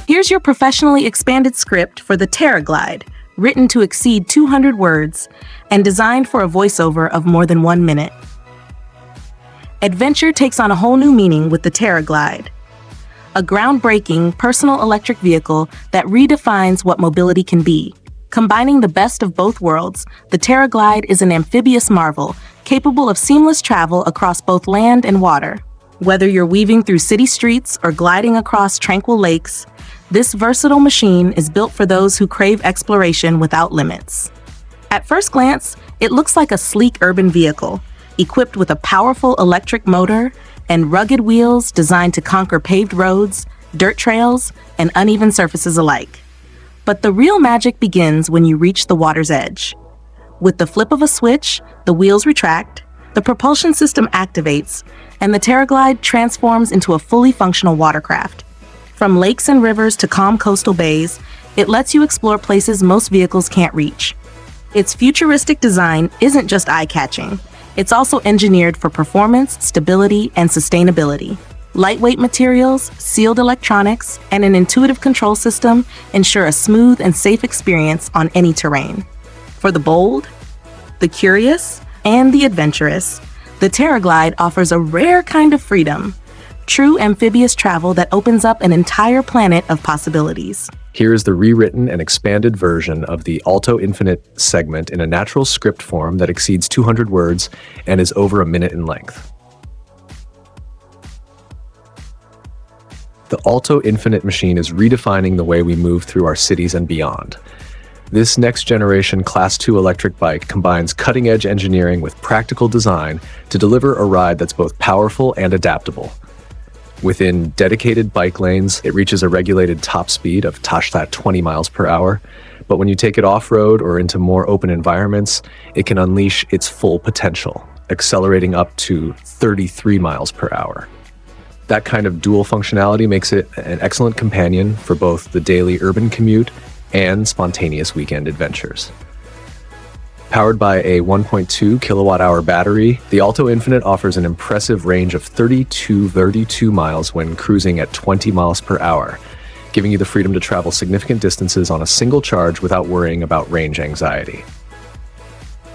Here's your professionally expanded script for the TerraGlide, written to exceed 200 words and designed for a voiceover of more than 1 minute. Adventure takes on a whole new meaning with the TerraGlide, a groundbreaking personal electric vehicle that redefines what mobility can be. Combining the best of both worlds, the TerraGlide is an amphibious marvel capable of seamless travel across both land and water. Whether you're weaving through city streets or gliding across tranquil lakes, this versatile machine is built for those who crave exploration without limits. At first glance, it looks like a sleek urban vehicle, equipped with a powerful electric motor and rugged wheels designed to conquer paved roads, dirt trails, and uneven surfaces alike. But the real magic begins when you reach the water's edge. With the flip of a switch, the wheels retract, the propulsion system activates, and the TerraGlide transforms into a fully functional watercraft. From lakes and rivers to calm coastal bays, it lets you explore places most vehicles can't reach. Its futuristic design isn't just eye-catching, it's also engineered for performance, stability, and sustainability. Lightweight materials, sealed electronics, and an intuitive control system ensure a smooth and safe experience on any terrain. For the bold, the curious, and the adventurous, the TerraGlide offers a rare kind of freedom. True amphibious travel that opens up an entire planet of possibilities. Here is the rewritten and expanded version of the Alto Infinite segment in a natural script form that exceeds 200 words and is over a minute in length. The Alto Infinite machine is redefining the way we move through our cities and beyond. This next-generation Class 2 electric bike combines cutting-edge engineering with practical design to deliver a ride that's both powerful and adaptable. Within dedicated bike lanes, it reaches a regulated top speed of 20 miles per hour, but when you take it off-road or into more open environments, it can unleash its full potential, accelerating up to 33 miles per hour. That kind of dual functionality makes it an excellent companion for both the daily urban commute and spontaneous weekend adventures. Powered by a 1.2 kilowatt-hour battery, the Alto Infinite offers an impressive range of 32 miles when cruising at 20 miles per hour, giving you the freedom to travel significant distances on a single charge without worrying about range anxiety.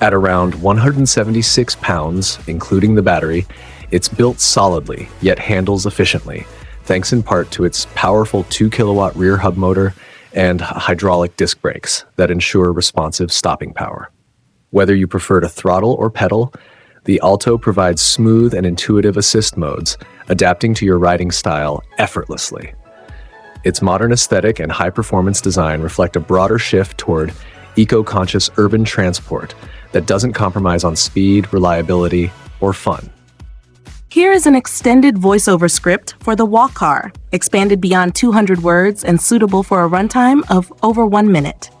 At around 176 pounds, including the battery, it's built solidly, yet handles efficiently, thanks in part to its powerful 2 kilowatt rear hub motor and hydraulic disc brakes that ensure responsive stopping power. Whether you prefer to throttle or pedal, the Alto provides smooth and intuitive assist modes, adapting to your riding style effortlessly. Its modern aesthetic and high-performance design reflect a broader shift toward eco-conscious urban transport that doesn't compromise on speed, reliability, or fun. Here is an extended voiceover script for the Walk Car, expanded beyond 200 words and suitable for a runtime of over 1 minute.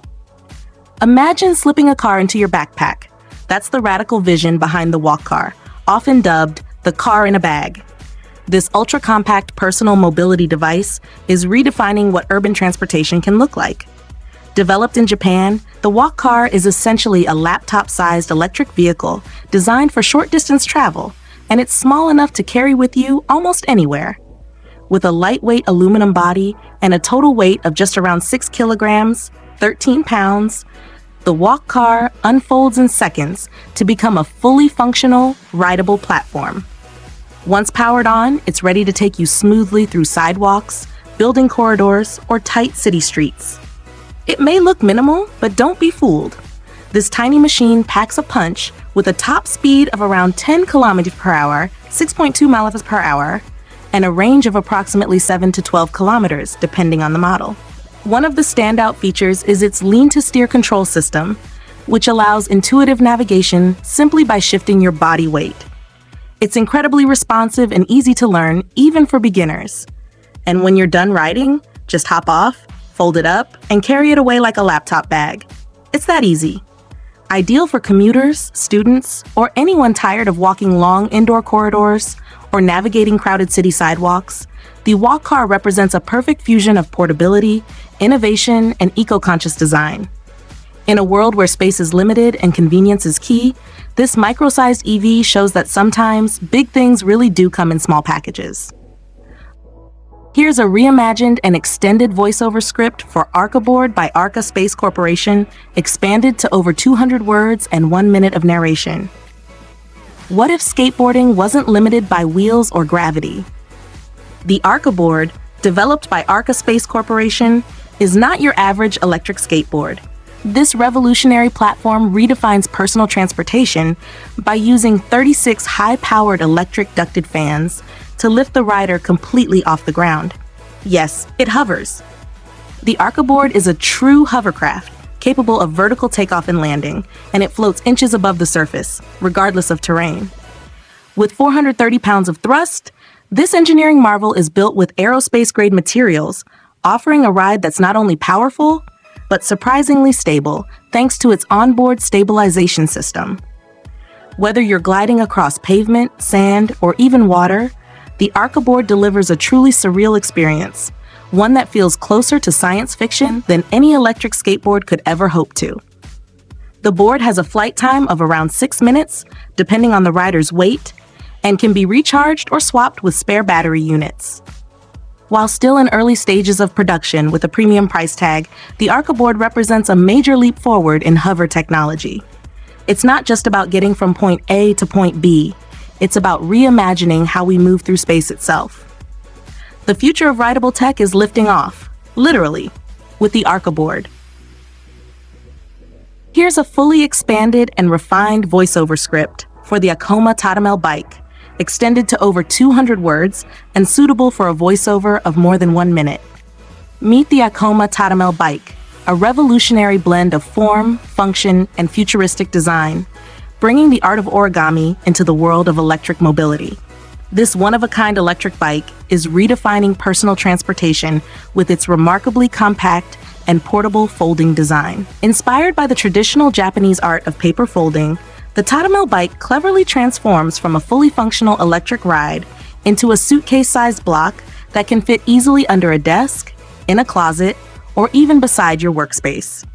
Imagine slipping a car into your backpack. That's the radical vision behind the Walk Car, often dubbed the car in a bag. This ultra-compact personal mobility device is redefining what urban transportation can look like. Developed in Japan, the Walk Car is essentially a laptop-sized electric vehicle designed for short-distance travel, and it's small enough to carry with you almost anywhere. With a lightweight aluminum body and a total weight of just around 6 kilograms, 13 pounds, the Walk Car unfolds in seconds to become a fully functional, rideable platform. Once powered on, it's ready to take you smoothly through sidewalks, building corridors, or tight city streets. It may look minimal, but don't be fooled. This tiny machine packs a punch with a top speed of around 10 kilometers per hour, 6.2 miles per hour, and a range of approximately 7 to 12 kilometers, depending on the model. One of the standout features is its lean-to-steer control system, which allows intuitive navigation simply by shifting your body weight. It's incredibly responsive and easy to learn, even for beginners. And when you're done riding, just hop off, fold it up, and carry it away like a laptop bag. It's that easy. Ideal for commuters, students, or anyone tired of walking long indoor corridors or navigating crowded city sidewalks, the Walk Car represents a perfect fusion of portability, innovation, and eco-conscious design. In a world where space is limited and convenience is key, this micro-sized EV shows that sometimes big things really do come in small packages. Here's a reimagined and extended voiceover script for Arcaboard by Arca Space Corporation, expanded to over 200 words and 1 minute of narration. What if skateboarding wasn't limited by wheels or gravity? The Arcaboard, developed by Arca Space Corporation, is not your average electric skateboard. This revolutionary platform redefines personal transportation by using 36 high-powered electric ducted fans to lift the rider completely off the ground. Yes, it hovers. The Arcaboard is a true hovercraft, capable of vertical takeoff and landing, and it floats inches above the surface, regardless of terrain. With 430 pounds of thrust, this engineering marvel is built with aerospace-grade materials, offering a ride that's not only powerful, but surprisingly stable thanks to its onboard stabilization system. Whether you're gliding across pavement, sand, or even water, the Arcaboard delivers a truly surreal experience, one that feels closer to science fiction than any electric skateboard could ever hope to. The board has a flight time of around 6 minutes, depending on the rider's weight, and can be recharged or swapped with spare battery units. While still in early stages of production with a premium price tag, the Arcaboard represents a major leap forward in hover technology. It's not just about getting from point A to point B, it's about reimagining how we move through space itself. The future of rideable tech is lifting off, literally, with the Arcaboard. Here's a fully expanded and refined voiceover script for the Acoma Tatamel bike, extended to over 200 words and suitable for a voiceover of more than 1 minute. Meet the Acoma Tatamel bike, a revolutionary blend of form, function, and futuristic design, bringing the art of origami into the world of electric mobility. This one-of-a-kind electric bike is redefining personal transportation with its remarkably compact and portable folding design. Inspired by the traditional Japanese art of paper folding, the Tatamel bike cleverly transforms from a fully functional electric ride into a suitcase-sized block that can fit easily under a desk, in a closet, or even beside your workspace.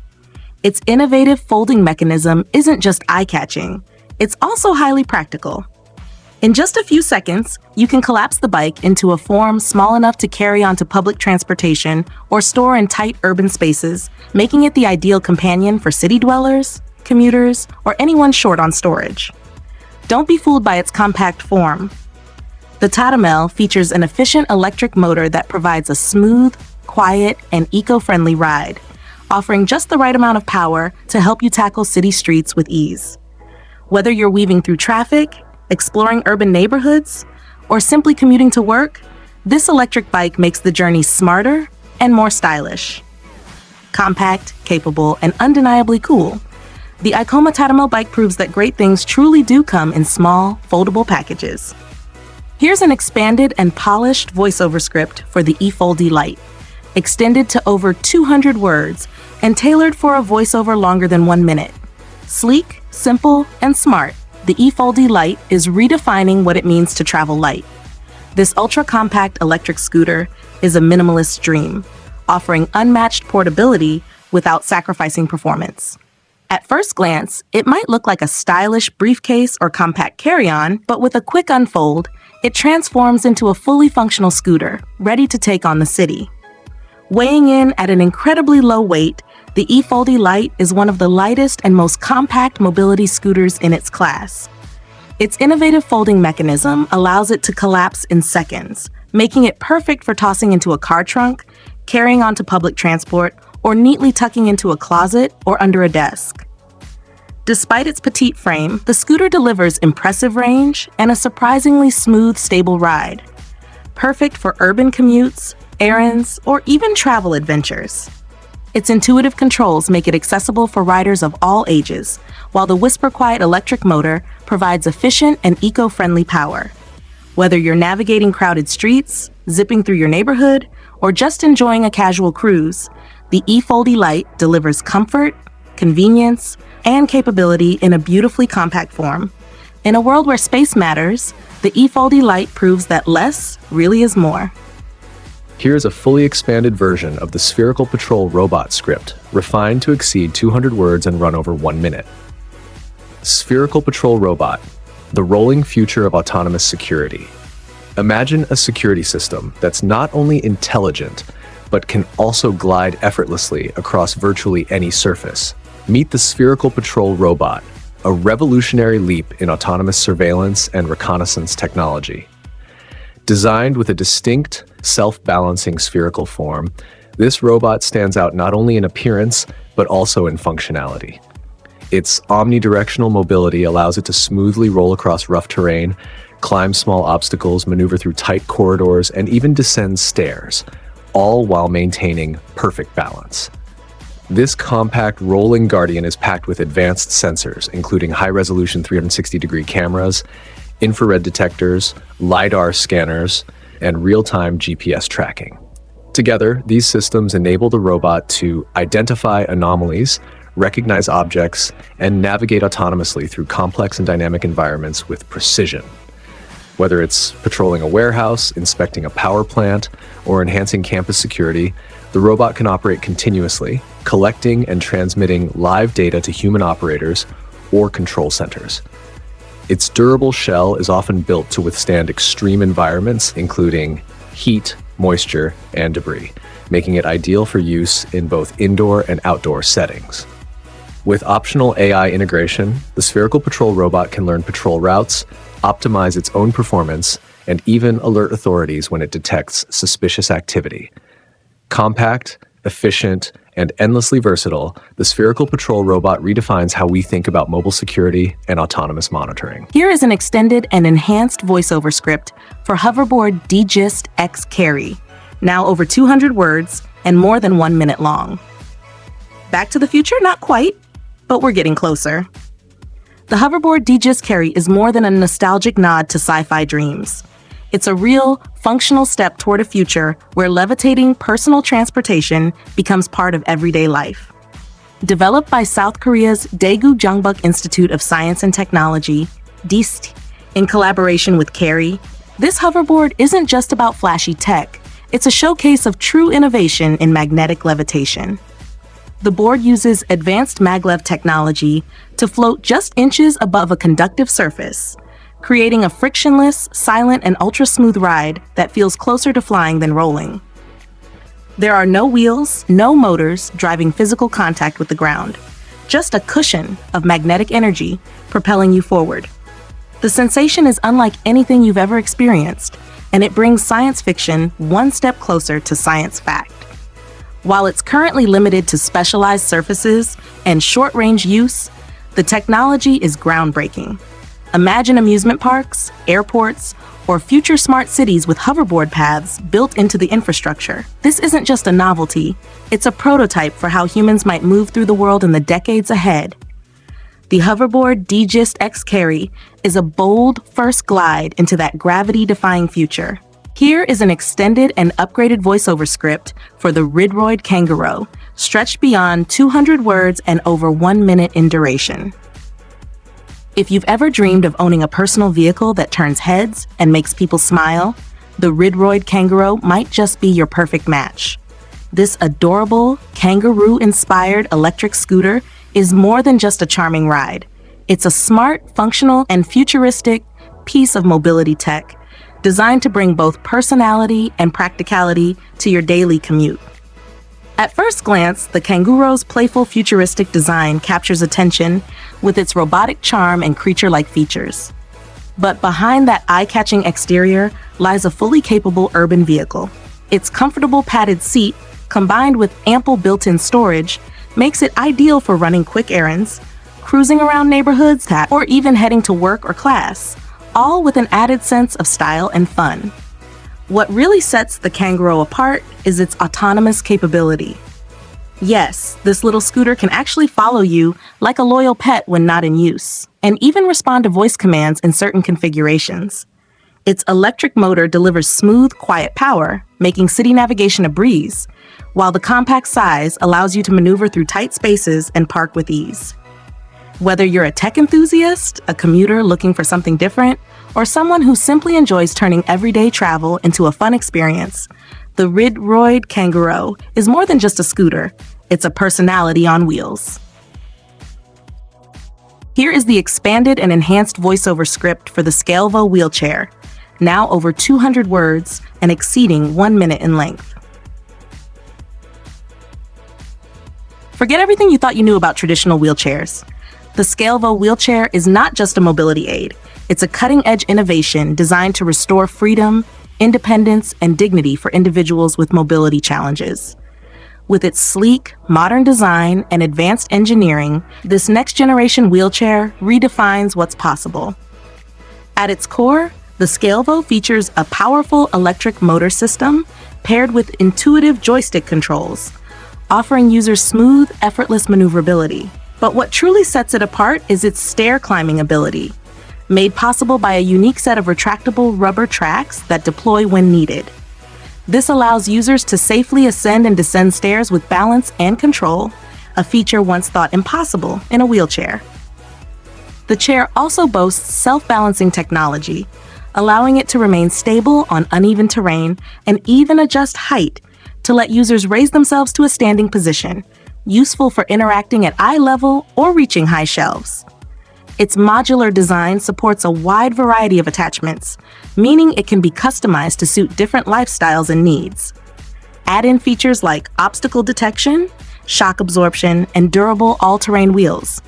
Its innovative folding mechanism isn't just eye-catching, it's also highly practical. In just a few seconds, you can collapse the bike into a form small enough to carry onto public transportation or store in tight urban spaces, making it the ideal companion for city dwellers, commuters, or anyone short on storage. Don't be fooled by its compact form. The Tatamel features an efficient electric motor that provides a smooth, quiet, and eco-friendly ride, offering just the right amount of power to help you tackle city streets with ease. Whether you're weaving through traffic, exploring urban neighborhoods, or simply commuting to work, this electric bike makes the journey smarter and more stylish. Compact, capable, and undeniably cool, the Acoma Tatamel bike proves that great things truly do come in small, foldable packages. Here's an expanded and polished voiceover script for the eFoldy Lite, extended to over 200 words and tailored for a voiceover longer than 1 minute. Sleek, simple, and smart, the eFoldy Lite is redefining what it means to travel light. This ultra-compact electric scooter is a minimalist dream, offering unmatched portability without sacrificing performance. At first glance, it might look like a stylish briefcase or compact carry-on, but with a quick unfold, it transforms into a fully functional scooter, ready to take on the city. Weighing in at an incredibly low weight, the eFoldy Lite is one of the lightest and most compact mobility scooters in its class. Its innovative folding mechanism allows it to collapse in seconds, making it perfect for tossing into a car trunk, carrying onto public transport, or neatly tucking into a closet or under a desk. Despite its petite frame, the scooter delivers impressive range and a surprisingly smooth, stable ride, perfect for urban commutes, errands, or even travel adventures. Its intuitive controls make it accessible for riders of all ages, while the whisper-quiet electric motor provides efficient and eco-friendly power. Whether you're navigating crowded streets, zipping through your neighborhood, or just enjoying a casual cruise, the eFoldy Lite delivers comfort, convenience, and capability in a beautifully compact form. In a world where space matters, the eFoldy Lite proves that less really is more. Here's a fully expanded version of the Spherical Patrol robot script, refined to exceed 200 words and run over 1 minute. Spherical Patrol Robot, the rolling future of autonomous security. Imagine a security system that's not only intelligent, but can also glide effortlessly across virtually any surface. Meet the Spherical Patrol Robot, a revolutionary leap in autonomous surveillance and reconnaissance technology. Designed with a distinct, self-balancing spherical form, this robot stands out not only in appearance, but also in functionality. Its omnidirectional mobility allows it to smoothly roll across rough terrain, climb small obstacles, maneuver through tight corridors, and even descend stairs, all while maintaining perfect balance. This compact rolling guardian is packed with advanced sensors, including high-resolution 360-degree cameras, infrared detectors, LiDAR scanners, and real-time GPS tracking. Together, these systems enable the robot to identify anomalies, recognize objects, and navigate autonomously through complex and dynamic environments with precision. Whether it's patrolling a warehouse, inspecting a power plant, or enhancing campus security, the robot can operate continuously, collecting and transmitting live data to human operators or control centers. Its durable shell is often built to withstand extreme environments, including heat, moisture, and debris, making it ideal for use in both indoor and outdoor settings. With optional AI integration, the Spherical Patrol robot can learn patrol routes, optimize its own performance, and even alert authorities when it detects suspicious activity. Compact, efficient, and endlessly versatile, the Spherical Patrol robot redefines how we think about mobile security and autonomous monitoring. Here is an extended and enhanced voiceover script for hoverboard DGist X Carry, now over 200 words and more than 1 minute long. Back to the future? Not quite, but we're getting closer. The hoverboard DGist Carry is more than a nostalgic nod to sci-fi dreams. It's a real, functional step toward a future where levitating personal transportation becomes part of everyday life. Developed by South Korea's Daegu Jongbuk Institute of Science and Technology, DIST, in collaboration with Carry, this hoverboard isn't just about flashy tech, it's a showcase of true innovation in magnetic levitation. The board uses advanced Maglev technology to float just inches above a conductive surface, creating a frictionless, silent, and ultra-smooth ride that feels closer to flying than rolling. There are no wheels, no motors driving physical contact with the ground, just a cushion of magnetic energy propelling you forward. The sensation is unlike anything you've ever experienced, and it brings science fiction one step closer to science fact. While it's currently limited to specialized surfaces and short-range use, the technology is groundbreaking. Imagine amusement parks, airports, or future smart cities with hoverboard paths built into the infrastructure. This isn't just a novelty, it's a prototype for how humans might move through the world in the decades ahead. The hoverboard DGist X Carry is a bold first glide into that gravity-defying future. Here is an extended and upgraded voiceover script for the Ridroid Kangaroo, stretched beyond 200 words and over 1 minute in duration. If you've ever dreamed of owning a personal vehicle that turns heads and makes people smile, the Ridroid Kangaroo might just be your perfect match. This adorable, kangaroo-inspired electric scooter is more than just a charming ride. It's a smart, functional, and futuristic piece of mobility tech designed to bring both personality and practicality to your daily commute. At first glance, the Kangaroo's playful futuristic design captures attention with its robotic charm and creature-like features. But behind that eye-catching exterior lies a fully capable urban vehicle. Its comfortable padded seat, combined with ample built-in storage, makes it ideal for running quick errands, cruising around neighborhoods, or even heading to work or class, all with an added sense of style and fun. What really sets the Kangaroo apart is its autonomous capability. Yes, this little scooter can actually follow you like a loyal pet when not in use, and even respond to voice commands in certain configurations. Its electric motor delivers smooth, quiet power, making city navigation a breeze, while the compact size allows you to maneuver through tight spaces and park with ease. Whether you're a tech enthusiast, a commuter looking for something different, or someone who simply enjoys turning everyday travel into a fun experience, the Ridroid Kangaroo is more than just a scooter. It's a personality on wheels. Here is the expanded and enhanced voiceover script for the Scalvo wheelchair, now over 200 words and exceeding 1 minute in length. Forget everything you thought you knew about traditional wheelchairs. The Scalvo wheelchair is not just a mobility aid. It's a cutting-edge innovation designed to restore freedom, independence, and dignity for individuals with mobility challenges. With its sleek, modern design and advanced engineering, this next-generation wheelchair redefines what's possible. At its core, the Scalvo features a powerful electric motor system paired with intuitive joystick controls, offering users smooth, effortless maneuverability. But what truly sets it apart is its stair-climbing ability, made possible by a unique set of retractable rubber tracks that deploy when needed. This allows users to safely ascend and descend stairs with balance and control, a feature once thought impossible in a wheelchair. The chair also boasts self-balancing technology, allowing it to remain stable on uneven terrain and even adjust height to let users raise themselves to a standing position, useful for interacting at eye level or reaching high shelves. Its modular design supports a wide variety of attachments, meaning it can be customized to suit different lifestyles and needs. Add in features like obstacle detection, shock absorption, and durable all-terrain wheels,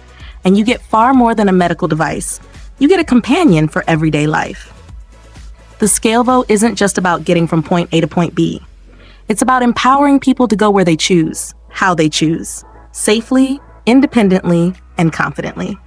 and you get far more than a medical device. You get a companion for everyday life. The Scalvo isn't just about getting from point A to point B. It's about empowering people to go where they choose, how they choose, safely, independently, and confidently.